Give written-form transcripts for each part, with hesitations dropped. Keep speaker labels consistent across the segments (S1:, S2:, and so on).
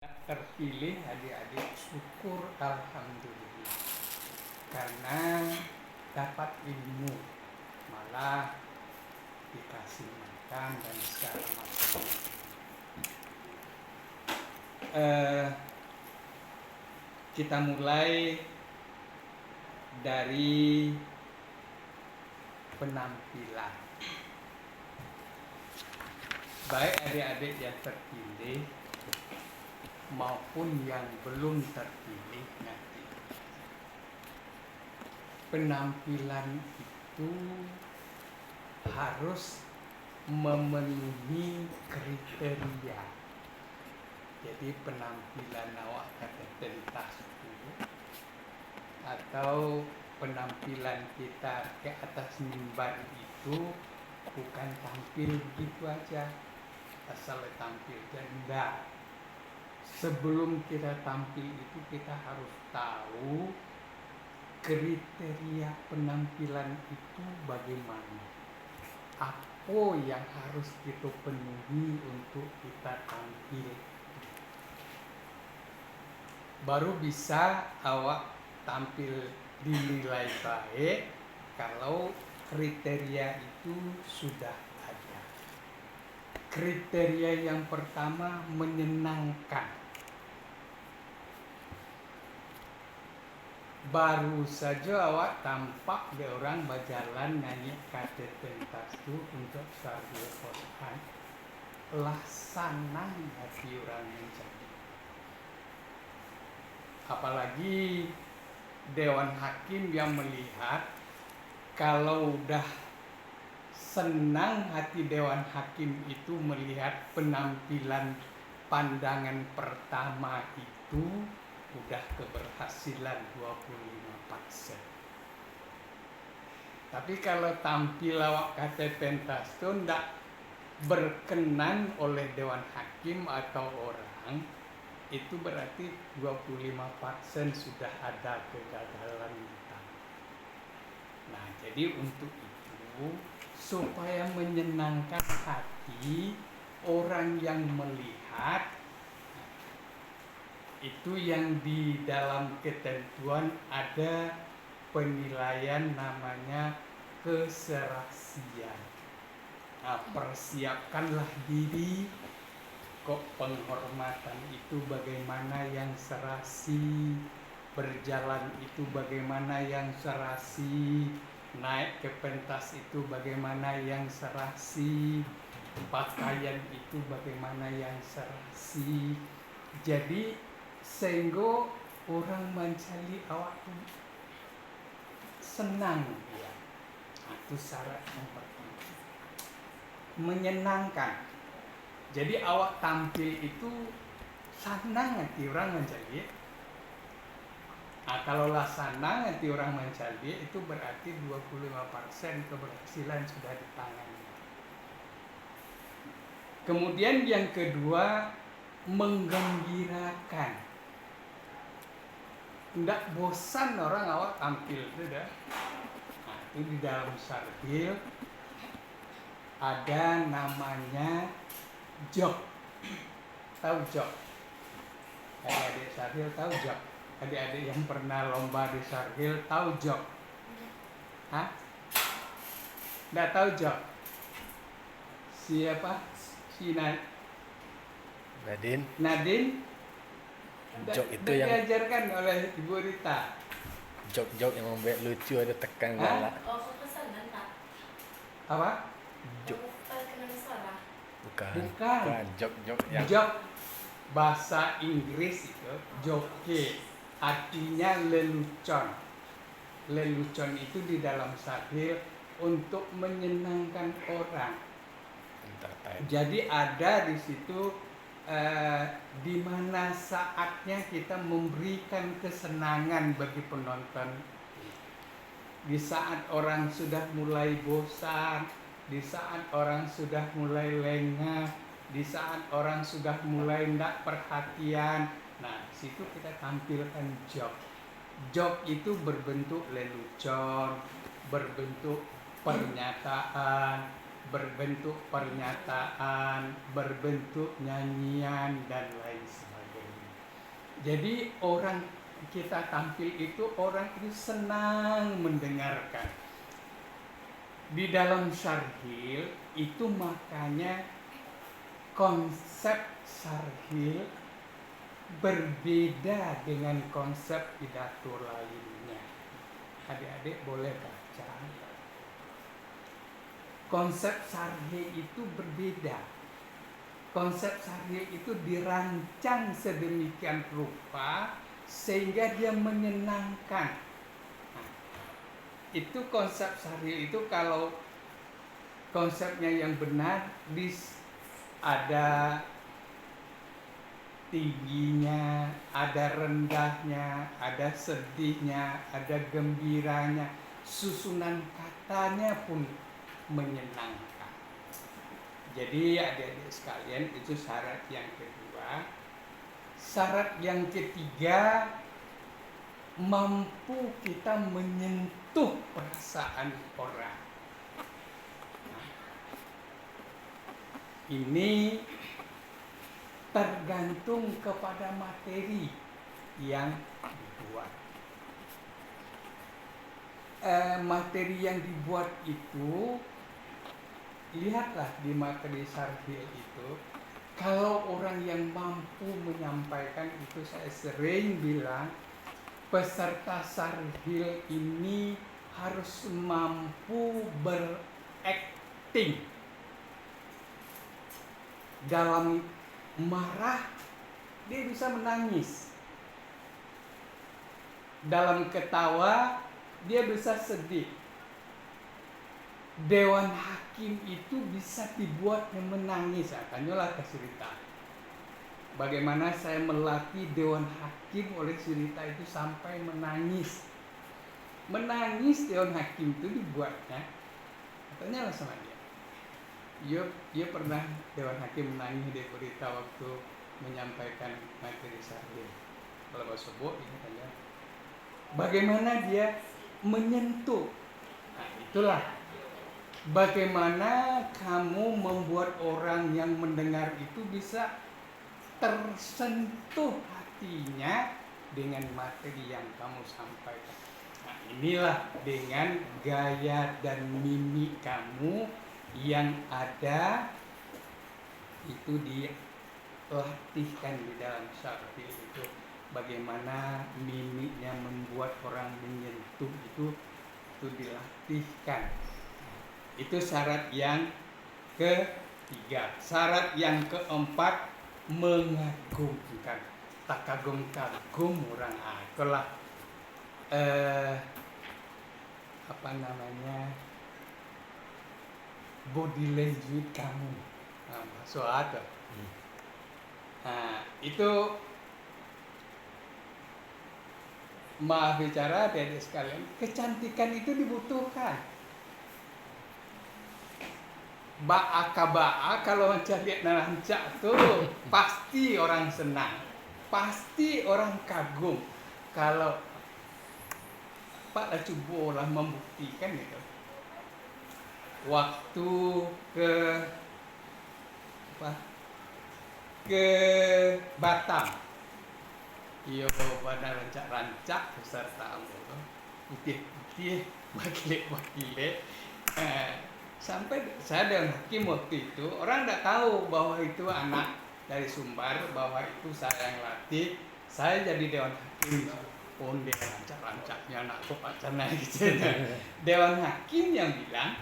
S1: Terpilih adik-adik, syukur alhamdulillah, karena dapat ilmu, malah dikasih makan dan segala macam. Kita mulai dari penampilan. Baik adik-adik yang terpilih maupun yang belum terpilih nanti, penampilan itu harus memenuhi kriteria. Jadi penampilan awak kata pentas itu, atau penampilan kita ke atas mimbar itu bukan tampil gitu aja, asal tampil dan enggak. Sebelum kita tampil itu kita harus tahu kriteria penampilan itu bagaimana, apa yang harus kita penuhi untuk kita tampil, baru bisa awak tampil dinilai baik kalau kriteria itu sudah ada. Kriteria yang pertama menyenangkan. Baru saja awak tampak de orang berjalan nyanyi kata pentas itu untuk sarjana Quran, lah senang hati orang menjadi. Apalagi Dewan Hakim yang melihat, kalau udah senang hati Dewan Hakim itu melihat penampilan pandangan pertama itu, udah keberhasilan 25%. Tapi kalau tampil awak kata pentas itu tidak berkenan oleh Dewan Hakim atau orang, itu berarti 25% sudah ada kegagalan kita. Nah, jadi untuk itu, supaya menyenangkan hati orang yang melihat, itu yang di dalam ketentuan ada penilaian namanya keserasian. Nah, persiapkanlah diri, kok penghormatan itu bagaimana yang serasi, berjalan itu bagaimana yang serasi, naik ke pentas itu bagaimana yang serasi, pakaian itu bagaimana yang serasi. Jadi sehingga orang mencari awak itu senang ya. Itu syarat yang pertama, menyenangkan. Jadi awak tampil itu senang hati orang mencari. Nah, kalaulah senang hati orang mencari, itu berarti 25% keberhasilan sudah di tangannya. Kemudian yang kedua, menggembirakan. Tidak bosan orang awak tampil itu dah. Nah, itu di dalam sarbil ada namanya jog. Tahu jog? Adik-adik sarbil tahu jog? Adik-adik yang pernah lomba di sarbil tahu jog? Hah? Tidak tahu jog? Siapa? Si Nadine?
S2: Jok itu yang
S1: diajarkan oleh Ibu Rita.
S2: jok yang membuat lucu, ada tekan galak.
S1: Apa?
S2: Jok bukan jok yang
S1: Jok bahasa Inggris itu joke, artinya lelucon. Lelucon itu di dalam sarbil untuk menyenangkan orang. Jadi ada di situ di mana saatnya kita memberikan kesenangan bagi penonton. Di saat orang sudah mulai bosan, di saat orang sudah mulai lengah, di saat orang sudah mulai tidak perhatian, nah situ kita tampilkan jok. Jok itu berbentuk lelucon, berbentuk pernyataan, berbentuk nyanyian dan lain sebagainya. Jadi orang kita tampil itu orang itu senang mendengarkan. Di dalam Sarhil itu makanya konsep Sarhil berbeda dengan konsep pidato lainnya. Adik-adik boleh baca. Konsep Sarhil itu berbeda. Konsep Sarhil itu dirancang sedemikian rupa sehingga dia menyenangkan. Nah, itu konsep Sarhil itu kalau konsepnya yang benar ada tingginya, ada rendahnya, ada sedihnya, ada gembiranya, susunan katanya pun menyenangkan. Jadi adik-adik sekalian, itu syarat yang kedua. Syarat yang ketiga, mampu kita menyentuh perasaan orang. Nah, ini tergantung kepada materi yang dibuat. Materi yang dibuat itu, lihatlah di materi Sarhil itu, kalau orang yang mampu menyampaikan itu, saya sering bilang peserta Sarhil ini harus mampu berakting. Dalam marah dia bisa menangis, dalam ketawa dia bisa sedih. Dewan hakim itu bisa dibuat menangis. Tanyalah ke Surita, bagaimana saya melatih dewan hakim oleh Surita itu sampai menangis. Menangis dewan hakim itu dibuatnya. Tanyalah sama dia. Dia pernah dewan hakim menangis di Surita waktu menyampaikan materi Sarhil. Kalau Sobo ini tanya, bagaimana dia menyentuh. Nah, itulah bagaimana kamu membuat orang yang mendengar itu bisa tersentuh hatinya dengan materi yang kamu sampaikan. Nah, inilah dengan gaya dan mimik kamu yang ada itu dilatihkan di dalam Sarhil itu. Bagaimana mimiknya membuat orang menyentuh itu dilatihkan. Itu syarat yang ketiga. Syarat yang keempat, mengagumkan. Tak kagum-kagum orang. Itulah body language kamu. Soal itu maaf bicara adik-adik sekalian, kecantikan itu dibutuhkan. Ba'a kalau mencari narancak tuh pasti orang senang, pasti orang kagum. Kalau Pak coba membuktikan itu. Waktu ke Batam, iyo pada rancak-rancak peserta putih-putih, wakile-wakile. Sampai saya dengan hakim waktu itu, orang tidak tahu bahwa itu anak dari Sumbar, bahwa itu saya yang latih. Saya jadi dewan hakim. Dia rancak-rancaknya anak kok pacana gitu. Dewan hakim yang bilang,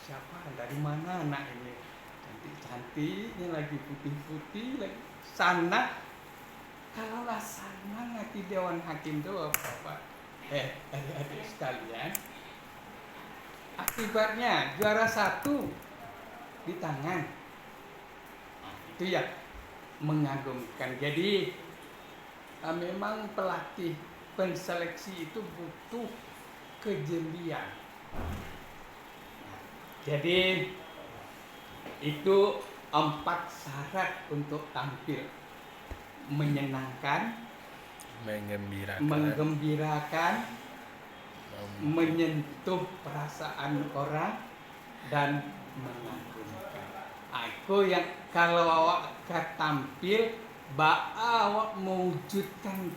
S1: siapa, dari mana anak ini? Cantik-cantiknya, lagi putih-putih, lagi sana. Kalaulah sana nanti dewan hakim itu apa? Adik-adik sekalian, akibatnya juara 1 di tangan. Nah, itu ya mengagumkan. Jadi memang pelatih penseleksi itu butuh kejelian. Jadi itu 4 syarat untuk tampil: menyenangkan, menggembirakan, menyentuh perasaan orang, dan mengagumkan. Aku yang kalau awak tampil ba'a awak mewujudkan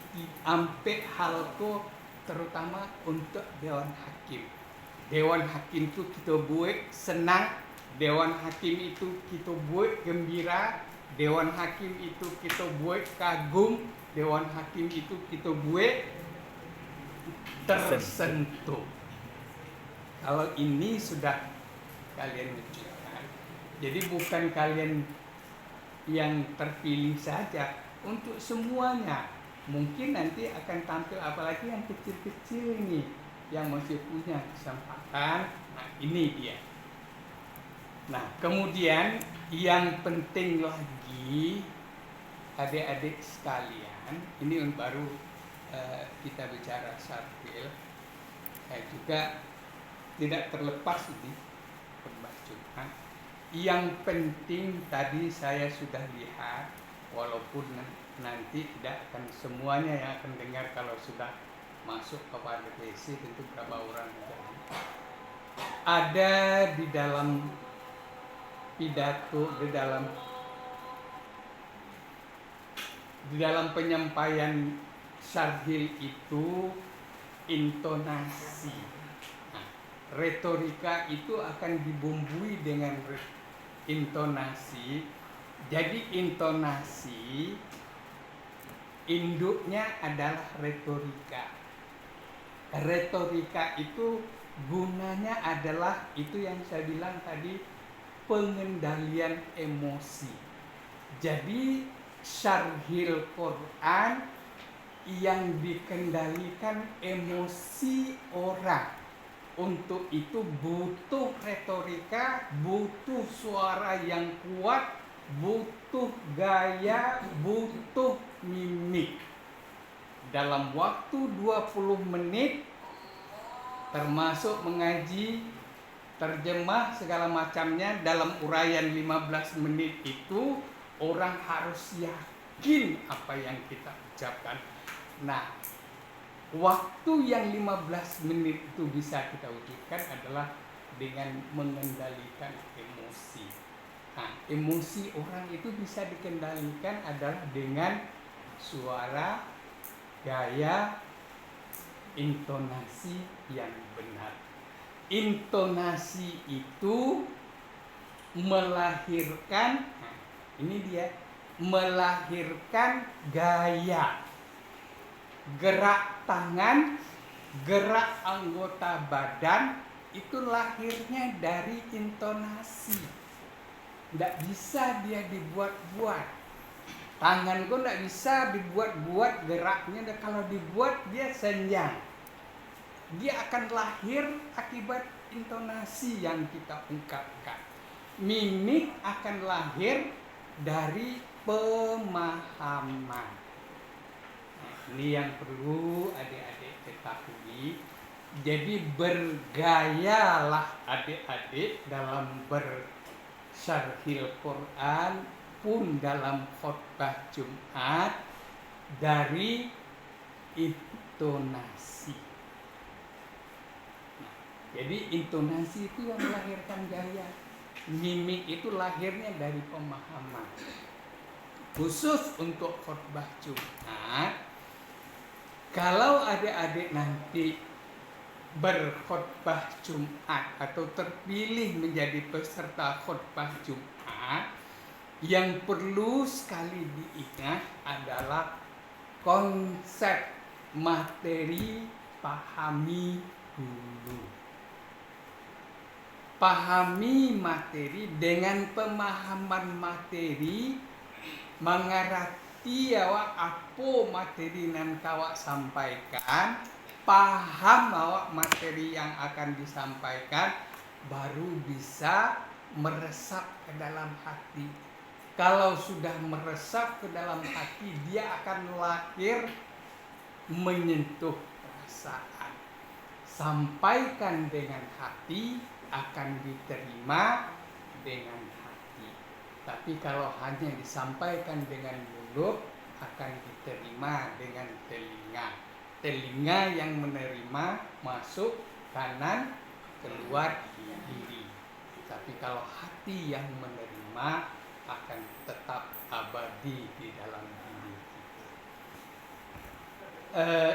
S1: ampe halko terutama untuk Dewan Hakim. Dewan Hakim itu kita buat senang, Dewan Hakim itu kita buat gembira, Dewan Hakim itu kita buat kagum, Dewan Hakim itu kita buat tersentuh. Kalau ini sudah kalian wujudkan, jadi bukan kalian yang terpilih saja, untuk semuanya. Mungkin nanti akan tampil apalagi yang kecil-kecil ini yang masih punya kesempatan. Nah, ini dia. Nah, kemudian yang penting lagi, adik-adik sekalian, ini baru kita bicara sarfil. Saya juga tidak terlepas ini khotbah Jumat. Yang penting tadi saya sudah lihat, walaupun nanti tidak akan semuanya yang akan dengar kalau sudah masuk kepada PC, tentu berapa orang ada di dalam pidato, di dalam penyampaian sarhil itu intonasi. Nah, retorika itu akan dibumbui dengan intonasi. Jadi intonasi induknya adalah retorika. Retorika itu gunanya adalah itu yang saya bilang tadi, pengendalian emosi. Jadi syarhil Quran yang dikendalikan emosi orang. Untuk itu butuh retorika, butuh suara yang kuat, butuh gaya, butuh mimik. Dalam waktu 20 menit termasuk mengaji, terjemah segala macamnya, dalam uraian 15 menit itu orang harus yakin apa yang kita ucapkan. Nah, waktu yang 15 menit itu bisa kita wujudkan adalah dengan mengendalikan emosi. Nah, emosi orang itu bisa dikendalikan adalah dengan suara, gaya, intonasi yang benar. Intonasi itu melahirkan, nah, ini dia, melahirkan gaya, gerak tangan, gerak anggota badan, itu lahirnya dari intonasi. Tidak bisa dia dibuat-buat. Tangan kok tidak bisa dibuat-buat geraknya. Kalau dibuat dia senjang. Dia akan lahir akibat intonasi yang kita ungkapkan. Mimik akan lahir dari pemahaman. Ini yang perlu adik-adik ketahui. Jadi bergayalah adik-adik dalam bersyarhil Quran pun dalam khotbah Jumat dari intonasi. Nah, jadi intonasi itu yang melahirkan gaya. Mimik itu lahirnya dari pemahaman. Khusus untuk khotbah Jumat, kalau adik-adik nanti berkhotbah Jumat atau terpilih menjadi peserta khotbah Jumat, yang perlu sekali diingat adalah konsep materi, pahami dulu. Pahami materi, dengan pemahaman materi mengerti awak apa materi yang kawak sampaikan, paham awak materi yang akan disampaikan, baru bisa meresap ke dalam hati. Kalau sudah meresap ke dalam hati, dia akan lahir menyentuh perasaan. Sampaikan dengan hati, akan diterima dengan hati. Tapi kalau hanya disampaikan dengan mulut, akan diterima dengan telinga. Telinga yang menerima masuk, kanan keluar kiri. Tapi kalau hati yang menerima, akan tetap abadi di dalam diri.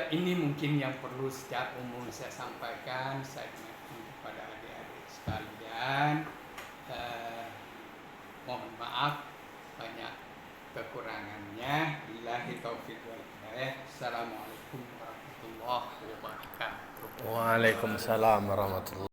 S1: Ini mungkin yang perlu secara umum saya sampaikan, saya ingatkan kepada adik-adik sekalian. Mohon maaf banyak kekurangannya. Billahi taufiq wal hidayah. Assalamualaikum warahmatullahi wabarakatuh.
S2: Waalaikumsalam warahmatullahi